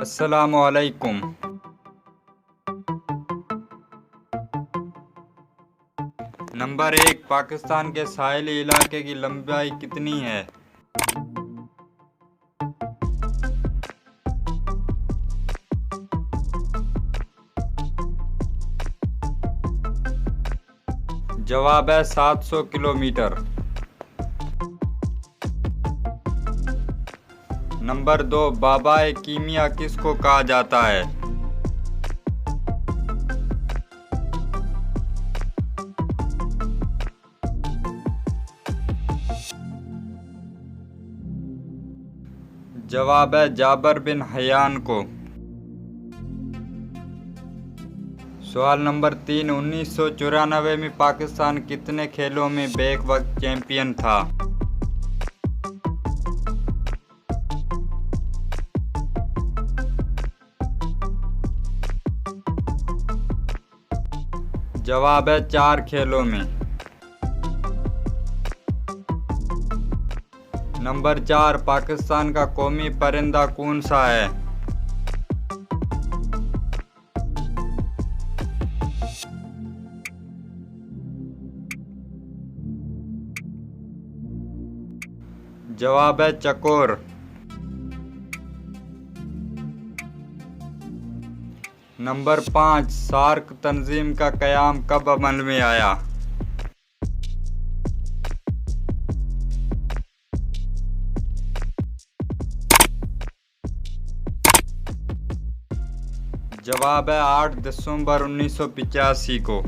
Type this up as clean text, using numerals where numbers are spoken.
अस्सलामुअलैकुम। नंबर 1, पाकिस्तान के साहिली इलाके की लंबाई कितनी है? जवाब है 700 किलोमीटर। नंबर 2, बाबाए कीमिया किसको कहा जाता है? जवाब है जाबर बिन हयान को। सवाल नंबर 3, 1994 में पाकिस्तान कितने खेलों में बैक वक्त चैंपियन था? जवाब है 4 खेलों में। नंबर 4, पाकिस्तान का कौमी परिंदा कौन सा है? जवाब है चकोर। नंबर 5, सार्क तंजीम का क़याम कब अमल में आया? जवाब है 8 दिसंबर 1985 को।